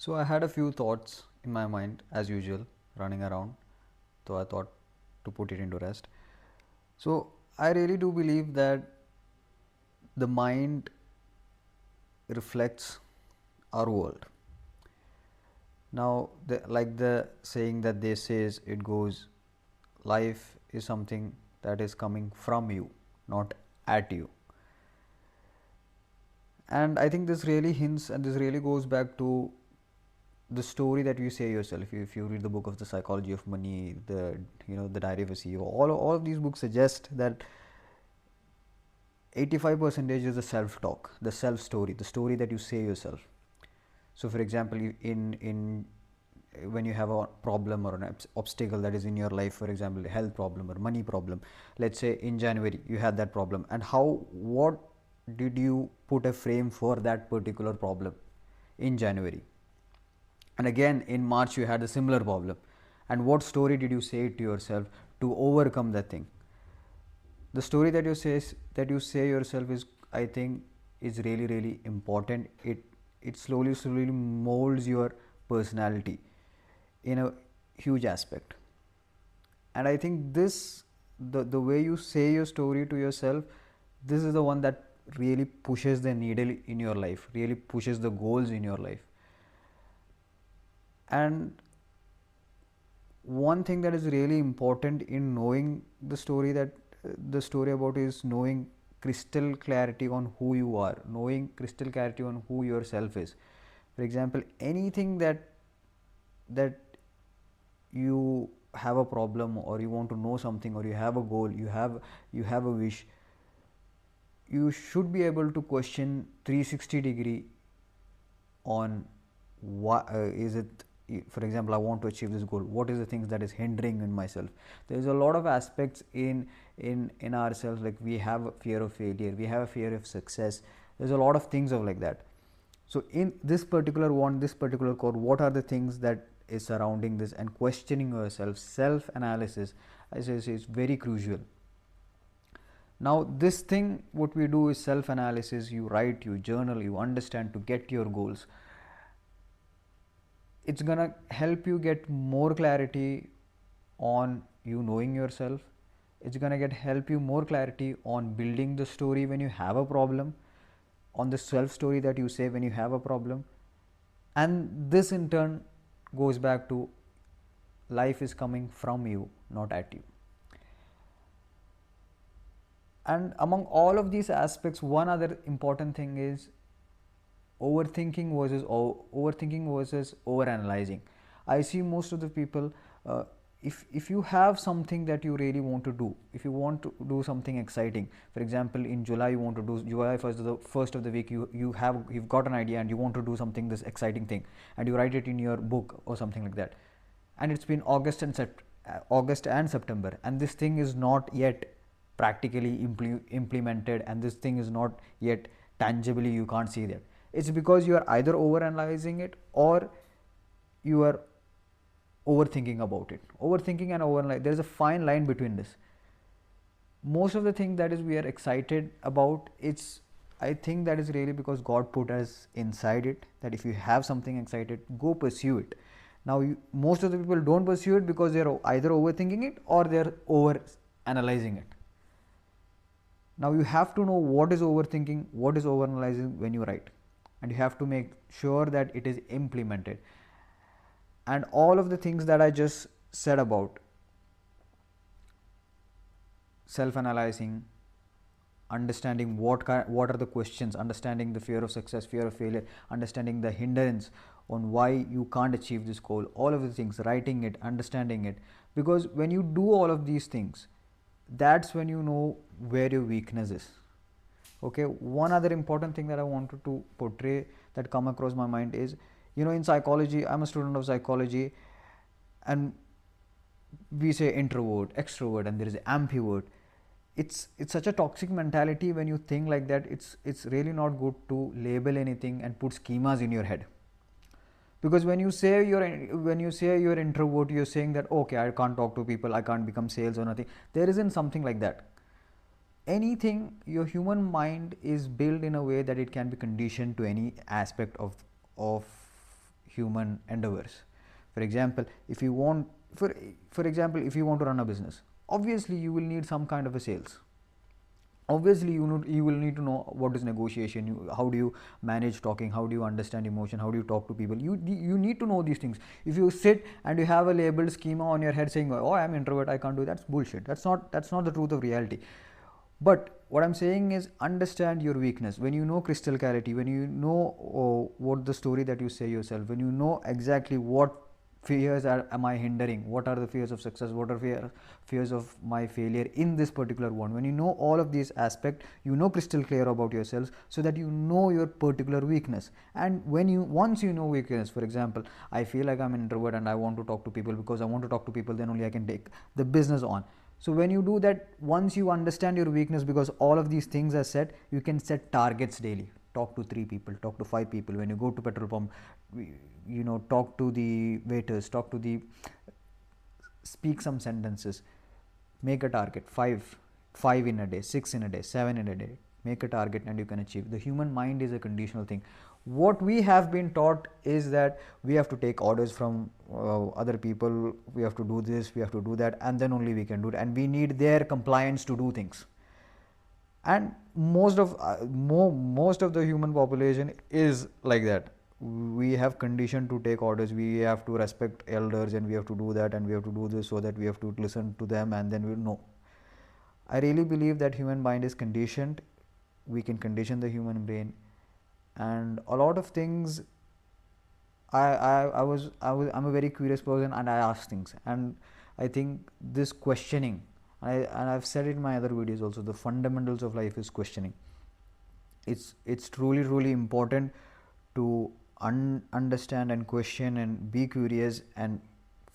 So I had a few thoughts in my mind as usual running around, so I thought to put it into rest. So I really do believe that the mind reflects our world. Now, like the saying that they says, it goes, life is something that is coming from you, not at you. And I think this really hints and this really goes back to the story that you say yourself. If you read the book of the psychology of money, the diary of a CEO, all of these books suggest that 85% is the self talk, the self story, the story that you say yourself. So for example, in when you have a problem or an obstacle that is in your life, for example, a health problem or money problem, let's say in January you had that problem, and what did you put a frame for that particular problem in January? And again in March you had a similar problem, and what story did you say to yourself to overcome that thing? The story that you say yourself is, I think, is really important. It slowly molds your personality in a huge aspect. And I think the way you say your story to yourself, this is the one that really pushes the needle in your life, really pushes the goals in your life. And one thing that is really important in knowing the story about is knowing crystal clarity on who you are, knowing crystal clarity on who yourself is. For example, anything that you have a problem, or you want to know something, or you have a goal, you have a wish, you should be able to question 360-degree on what is it. For example, I want to achieve this goal, what is the things that is hindering in myself? There is a lot of aspects in ourselves, like we have a fear of failure, we have a fear of success, there's a lot of things of like that. So in this particular core, what are the things that is surrounding this, and questioning yourself, self analysis, I say, is very crucial. Now this thing, what we do is self analysis. You write, you journal, you understand to get your goals. It's gonna help you get more clarity on you knowing yourself. It's gonna get help you more clarity on building the story when you have a problem, on the self story that you say when you have a problem. And this in turn goes back to life is coming from you, not at you. And among all of these aspects, one other important thing is overthinking versus overanalyzing. I see most of the people, if you have something that you really want to do, if you want to do something exciting, for example, in July you want to do July first of the week, you've got an idea and you want to do something, this exciting thing, and you write it in your book or something like that, and it's been August and September, and this thing is not yet practically implemented, and this thing is not yet tangibly, you can't see that. It's because you are either over analyzing it, or you are overthinking about it. Overthinking and over, there is a fine line between this. Most of the thing that is we are excited about, it's, I think that is really because God put us inside it, that if you have something excited, go pursue it. Now most of the people don't pursue it because they're either overthinking it or they're over analyzing it. Now you have to know what is overthinking, what is over analyzing when you write, and you have to make sure that it is implemented. And all of the things that I just said about self analyzing, understanding what are the questions, understanding the fear of success, fear of failure, understanding the hindrance on why you can't achieve this goal, all of the things, writing it, understanding it. Because when you do all of these things, that's when you know where your weakness is. Okay, one other important thing that I wanted to portray, that come across my mind, is, in psychology, I'm a student of psychology, and we say introvert, extrovert, and there is ambivert. It's such a toxic mentality when you think like that. It's really not good to label anything and put schemas in your head. Because when you say you're introvert, you're saying that, okay, I can't talk to people, I can't become sales or nothing. There isn't something like that. Anything, your human mind is built in a way that it can be conditioned to any aspect of human endeavors. For example, if you want, for example, if you want to run a business, obviously you will need some kind of a sales. Obviously you will need to know what is negotiation, how do you manage talking, how do you understand emotion, how do you talk to people. You need to know these things. If you sit and you have a labeled schema on your head saying, oh, I'm introvert, I can't do that, that's bullshit. That's not the truth of reality. But what I'm saying is, understand your weakness. When you know crystal clarity, when you know what the story that you say yourself, when you know exactly what fears am I hindering, what are the fears of success, what are fears of my failure in this particular one. When you know all of these aspects, you know crystal clear about yourselves, so that you know your particular weakness. And once you know weakness, for example, I feel like I'm an introvert and I want to talk to people, because I want to talk to people, then only I can take the business on. So when you do that, once you understand your weakness, because all of these things are set, you can set targets daily. Talk to 3 people, talk to 5 people. When you go to petrol pump, talk to the waiters, speak some sentences. Make a target, 5 in a day, 6 in a day, 7 in a day. Make a target and you can achieve. The human mind is a conditional thing. What we have been taught is that we have to take orders from other people, we have to do this, we have to do that, and then only we can do it, and we need their compliance to do things. And most of the human population is like that. We have conditioned to take orders, we have to respect elders, and we have to do that, and we have to do this, so that we have to listen to them, and then we know. I really believe that human mind is conditioned. We can condition the human brain, and a lot of things. I'm a very curious person, and I ask things, and I think this questioning, and I've said it in my other videos also, the fundamentals of life is questioning. It's truly important to understand and question and be curious and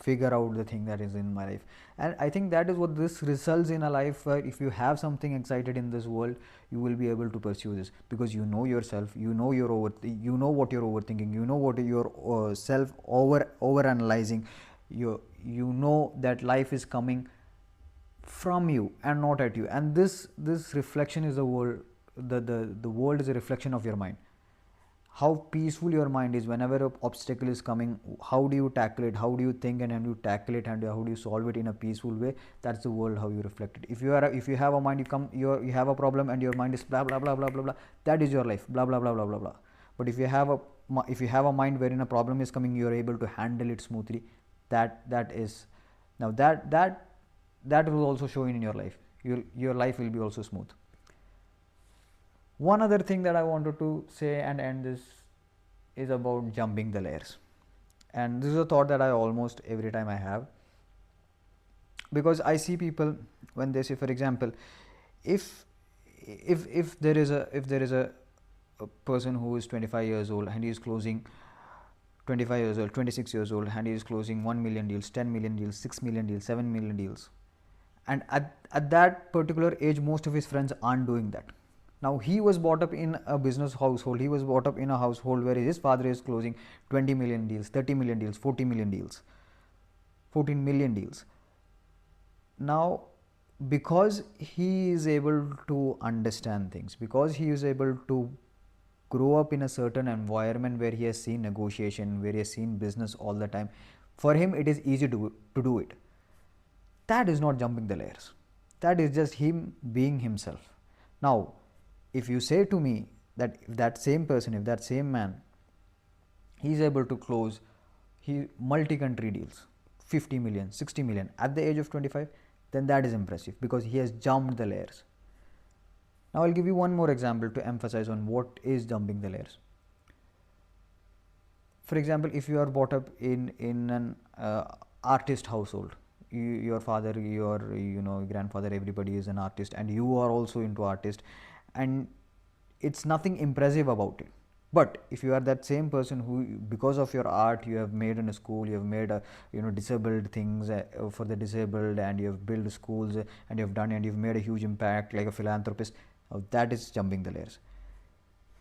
figure out the thing that is in my life. And I think that is what this results in a life where if you have something excited in this world, you will be able to pursue this, because you know yourself, you know you know what you're overthinking, you know what you're self over analyzing, you know that life is coming from you and not at you. And this reflection is the world. The world is a reflection of your mind. How peaceful your mind is whenever an obstacle is coming, how do you tackle it, how do you think, and how do you tackle it, and how do you solve it in a peaceful way. That's the world, how you reflect it. If you have a mind, you have a problem and your mind is blah blah blah blah blah blah, that is your life, blah blah blah blah blah blah. But if you have a mind wherein a problem is coming, you are able to handle it smoothly. That is, now that will also show in your life. Your life will be also smooth. One other thing that I wanted to say and end this is about jumping the layers. And this is a thought that I almost every time I have, because I see people when they say, for example, if there is a person who is 25 years old and he is closing 25 years old, 26 years old, and he is closing 1 million deals, 10 million deals, 6 million deals, 7 million deals. And at that particular age, most of his friends aren't doing that. Now, he was brought up in a business household. He was brought up in a household where his father is closing 20 million deals, 30 million deals, 40 million deals, 14 million deals. Now, because he is able to understand things, because he is able to grow up in a certain environment where he has seen negotiation, where he has seen business all the time, for him it is easy to do it. That is not jumping the layers. That is just him being himself. Now, if you say to me that if that same person, if that same man, he is able to close multi-country deals, 50 million, 60 million at the age of 25, then that is impressive, because he has jumped the layers. Now, I'll give you one more example to emphasize on what is jumping the layers. For example, if you are brought up in an artist household, your father, your grandfather, everybody is an artist, and you are also into artist, and it's nothing impressive about it. But if you are that same person who, because of your art, you have made in a school, you have made disabled things for the disabled, and you have built schools, and you have done, and you've made a huge impact like a philanthropist, that is jumping the layers.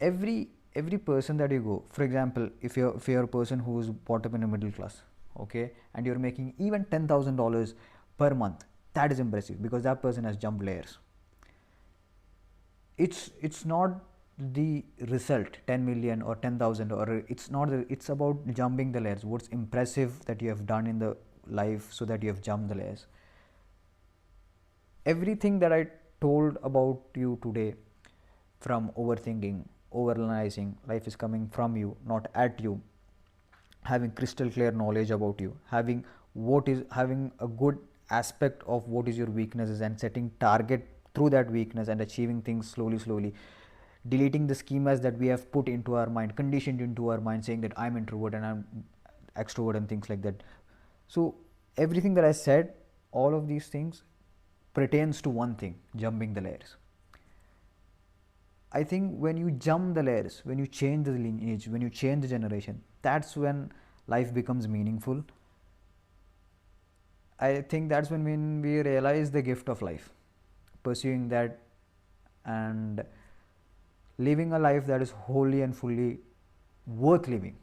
Every person that you go, for example, if you're a person who is brought up in a middle class, okay, and you're making even $10,000 per month, that is impressive, because that person has jumped layers. It's not the result 10 million or 10,000, or it's not it's about jumping the layers. What's impressive that you have done in the life so that you have jumped the layers. Everything that I told about you today, from overthinking, overanalyzing, life is coming from you, not at you, having crystal clear knowledge about you, having a good aspect of what is your weaknesses and setting target through that weakness and achieving things slowly, deleting the schemas that we have put into our mind, conditioned into our mind, saying that I'm introvert and I'm extrovert and things like that. So everything that I said, all of these things pertains to one thing: jumping the layers. I think when you jump the layers, when you change the lineage, when you change the generation, that's when life becomes meaningful. I think that's when we realize the gift of life, pursuing that and living a life that is wholly and fully worth living.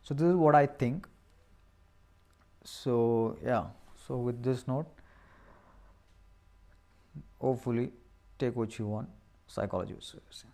So this is what I think. So yeah, so with this note, hopefully take what you want. Psychology was serious.